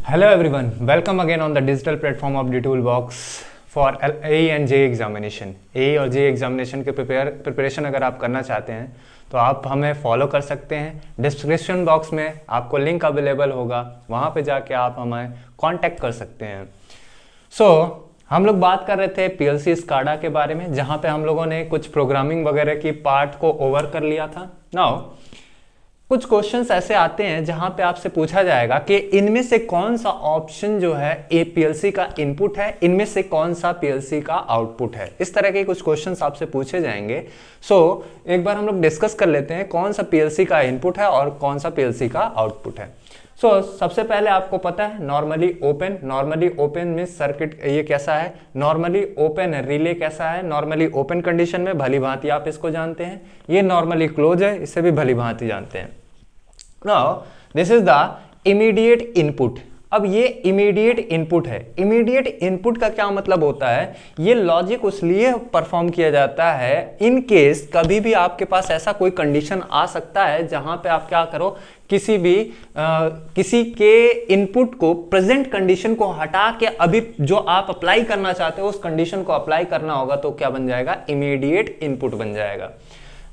Hello everyone, welcome again on the digital platform of the Toolbox for AE and JEE examination. AE और JEE examination के preparation अगर आप करना चाहते हैं तो आप हमें फॉलो कर सकते हैं। डिस्क्रिप्शन बॉक्स में आपको लिंक अवेलेबल होगा, वहाँ पे जाके आप हमें कांटेक्ट कर सकते हैं। हम लोग बात कर रहे थे PLC SCADA के बारे में, जहाँ पे हम लोगों ने कुछ प्रोग्रामिंग वगैरह की पार्ट को ओवर कर लिया था। नाउ कुछ क्वेश्चंस ऐसे आते हैं जहां पे आपसे पूछा जाएगा कि इनमें से कौन सा ऑप्शन जो है PLC का इनपुट है, इनमें से कौन सा PLC का आउटपुट है। इस तरह के कुछ क्वेश्चंस आपसे पूछे जाएंगे। एक बार हम लोग डिस्कस कर लेते हैं कौन सा PLC का इनपुट है और कौन सा PLC का आउटपुट है। सबसे पहले आपको पता है नॉर्मली ओपन में सर्किट ये कैसा है, नॉर्मली ओपन रिले कैसा है। नॉर्मली ओपन कंडीशन में भली भांति आप इसको जानते हैं, ये नॉर्मली क्लोज है, इसे भी भली भांति जानते हैं। Now this is the immediate input. अब ये इमीडिएट इनपुट है। इमीडिएट इनपुट का क्या मतलब होता है, ये लॉजिक उसलिए परफॉर्म किया जाता है इन केस कभी भी आपके पास ऐसा कोई कंडीशन आ सकता है जहां पे आप क्या करो, किसी के इनपुट को प्रेजेंट कंडीशन को हटा के अभी जो आप अप्लाई करना चाहते हो उस कंडीशन को अप्लाई करना होगा, तो क्या बन जाएगा, इमीडिएट इनपुट बन जाएगा।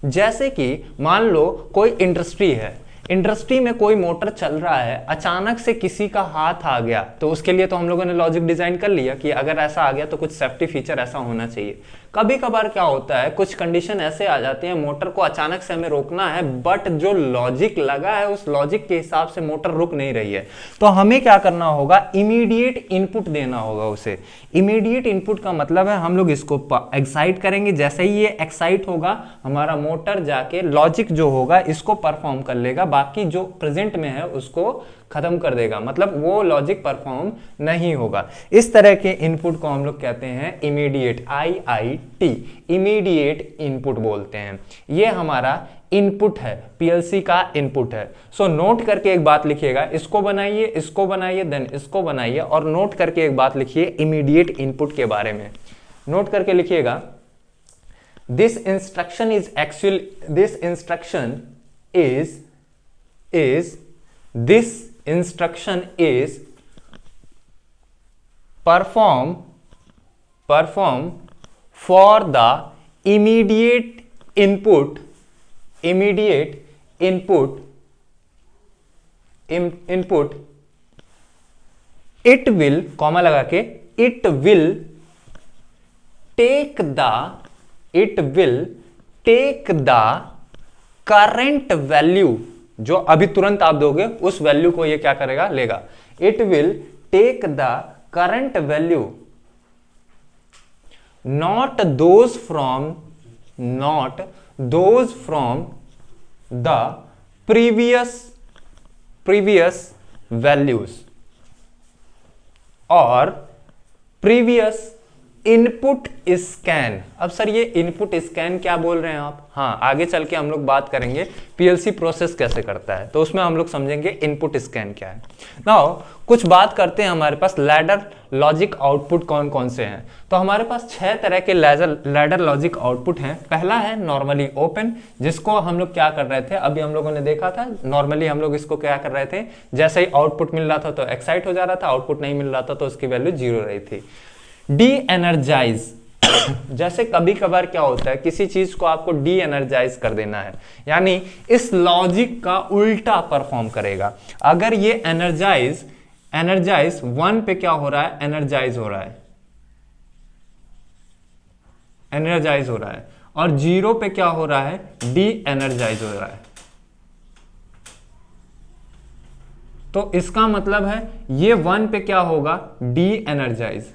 जैसे कि मान लो कोई इंडस्ट्री है, इंडस्ट्री में कोई मोटर चल रहा है, अचानक से किसी का हाथ आ गया, तो उसके लिए तो हम लोगों ने लॉजिक डिजाइन कर लिया कि अगर ऐसा आ गया तो कुछ सेफ्टी फीचर ऐसा होना चाहिए। कभी कभार क्या होता है, कुछ कंडीशन ऐसे आ जाती है, मोटर को अचानक से हमें रोकना है, बट जो लॉजिक लगा है उस लॉजिक के हिसाब से मोटर रुक नहीं रही है, तो हमें क्या करना होगा, इमीडिएट इनपुट देना होगा उसे। इमीडिएट इनपुट का मतलब है हम लोग इसको एक्साइट करेंगे, जैसे ही ये एक्साइट होगा हमारा मोटर जाके लॉजिक जो होगा इसको परफॉर्म कर लेगा, बाकी जो प्रेजेंट में है उसको खत्म कर देगा, मतलब वो लॉजिक परफॉर्म नहीं होगा। इस तरह के इनपुट को हम लोग कहते हैं इमीडिएट, IIT, इमीडिएट इनपुट बोलते हैं। ये हमारा इनपुट है, PLC का इनपुट है। नोट करके एक बात लिखिएगा, इसको बनाइए देन इसको बनाइए, और नोट करके एक बात लिखिए इमीडिएट इनपुट के बारे में। नोट करके लिखिएगा, this instruction is perform for the immediate input it will, comma लगा के, it will take the current value, जो अभी तुरंत आप दोगे उस वैल्यू को ये क्या करेगा, लेगा। It will take the current value, not those from the previous values और प्रीवियस इनपुट स्कैन। अब सर ये इनपुट स्कैन क्या बोल रहे हैं आप, हाँ आगे चल के हम लोग बात करेंगे PLC प्रोसेस कैसे करता है, तो उसमें हम लोग समझेंगे इनपुट स्कैन क्या है। नाउ कुछ बात करते हैं, हमारे पास लैडर लॉजिक आउटपुट कौन कौन से हैं। तो हमारे पास 6 तरह के लैडर लॉजिक आउटपुट हैं। पहला है नॉर्मली ओपन, जिसको हम लोग क्या कर रहे थे, अभी हम लोगों ने देखा था, नॉर्मली हम लोग इसको क्या कर रहे थे, जैसे ही आउटपुट मिल रहा था तो एक्साइट हो जा रहा था, आउटपुट नहीं मिल रहा था तो उसकी वैल्यू 0 रही थी। डी एनर्जाइज, जैसे कभी कभार क्या होता है, किसी चीज को आपको डी एनर्जाइज कर देना है, यानी इस लॉजिक का उल्टा परफॉर्म करेगा। अगर ये एनर्जाइज 1 पे क्या हो रहा है, एनर्जाइज हो रहा है, और 0 पे क्या हो रहा है, डी एनर्जाइज हो रहा है। तो इसका मतलब है ये 1 पे क्या होगा, डी एनर्जाइज,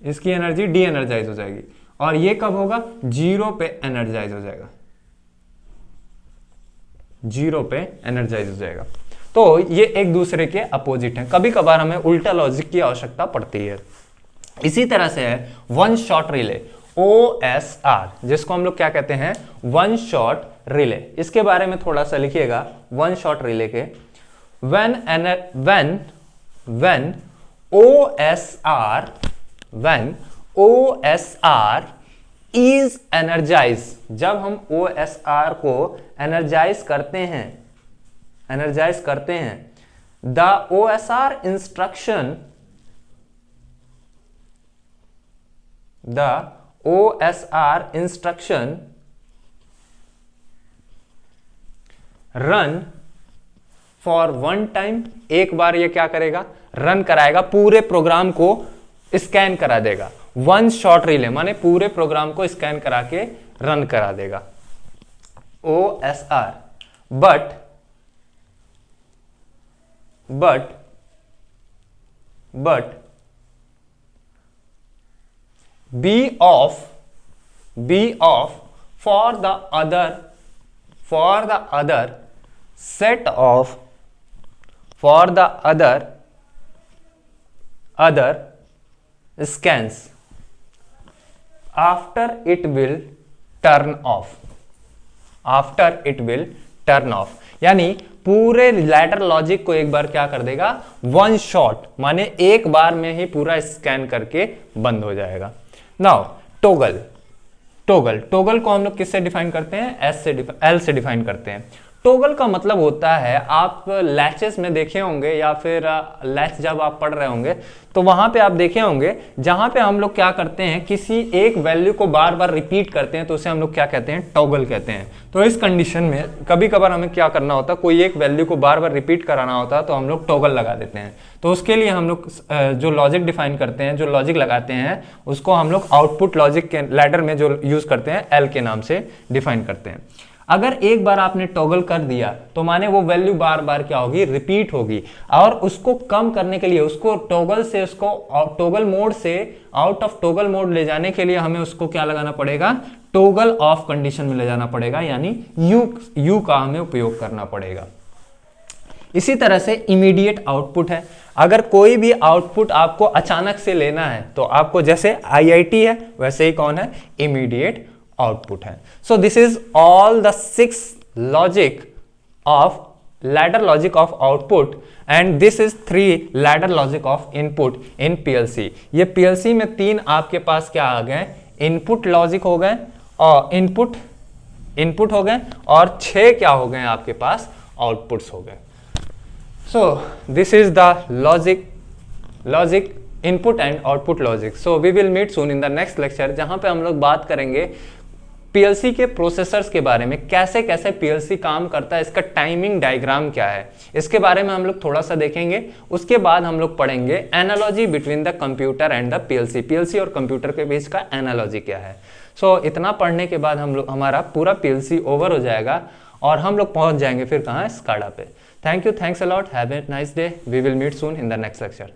इसकी एनर्जी डी एनर्जाइज हो जाएगी, और ये कब होगा, 0 पे एनर्जाइज हो जाएगा, 0 पे एनर्जाइज हो जाएगा। तो ये एक दूसरे के अपोजिट हैं, कभी कभार हमें उल्टा लॉजिक की आवश्यकता पड़ती है। इसी तरह से है वन शॉट रिले, OSR, जिसको हम लोग क्या कहते हैं, वन शॉट रिले। इसके बारे में थोड़ा सा लिखिएगा वन शॉट रिले के। when OSR is energized, जब हम OSR को एनर्जाइज करते हैं the OSR instruction, the OSR instruction run for one time, एक बार ये क्या करेगा, रन कराएगा, पूरे प्रोग्राम को स्कैन करा देगा। वन शॉट रिले माने पूरे प्रोग्राम को स्कैन करा के रन करा देगा, OSR। But be off for the other set of other scans after it will turn off। यानी पूरे लैडर लॉजिक को एक बार क्या कर देगा, वन शॉट माने एक बार में ही पूरा स्कैन करके बंद हो जाएगा। नाउ टोगल को हम लोग किससे डिफाइन करते हैं, एल से डिफाइन करते हैं। टोगल का मतलब होता है, आप लैचेस में देखे होंगे या फिर लैच जब आप पढ़ रहे होंगे तो वहां पे आप देखे होंगे जहां पे हम लोग क्या करते हैं, किसी एक वैल्यू को बार बार रिपीट करते हैं तो उसे हम लोग क्या कहते हैं, टॉगल कहते हैं। तो इस कंडीशन में कभी कभार हमें क्या करना होता है, कोई एक वैल्यू को बार बार रिपीट कराना होता है तो हम लोग टॉगल लगा देते हैं। तो उसके लिए हम लोग जो लॉजिक डिफाइन करते हैं, जो लॉजिक लगाते हैं, उसको हम लोग आउटपुट लॉजिक के लैडर में जो यूज करते हैं एल के नाम से डिफाइन करते हैं। अगर एक बार आपने टॉगल कर दिया तो माने वो वैल्यू बार बार क्या होगी, रिपीट होगी। और उसको कम करने के लिए, उसको टॉगल से, उसको टॉगल मोड से आउट ऑफ टॉगल मोड ले जाने के लिए हमें उसको क्या लगाना पड़ेगा, टॉगल ऑफ कंडीशन में ले जाना पड़ेगा, यानी यू का हमें उपयोग करना पड़ेगा। इसी तरह से इमीडिएट आउटपुट है। अगर कोई भी आउटपुट आपको अचानक से लेना है तो आपको, जैसे IIT है वैसे ही कौन है, इमीडिएट आउटपुट है। So this is all the 6 logic of ladder logic of output and this is 3 ladder logic of input in PLC। ये PLC में 3 आपके पास क्या आ गए, इनपुट लॉजिक हो गए और इनपुट हो गए, और 6 क्या हो गए आपके पास, आउटपुट्स हो गए। So this is the logic input and output logic. So we will meet soon in the next lecture, जहां पे हम लोग बात करेंगे PLC के प्रोसेसर्स के बारे में, कैसे कैसे PLC काम करता है, इसका टाइमिंग डायग्राम क्या है, इसके बारे में हम लोग थोड़ा सा देखेंगे। उसके बाद हम लोग पढ़ेंगे analogy between the computer and the PLC और कंप्यूटर के बीच का एनालॉजी क्या है। सो इतना पढ़ने के बाद हम लोग, हमारा पूरा PLC ओवर हो जाएगा और हम लोग पहुंच जाएंगे फिर कहाँ, स्काडा पे। Thank you, thanks a lot, have a nice day, we will meet soon in the next lecture.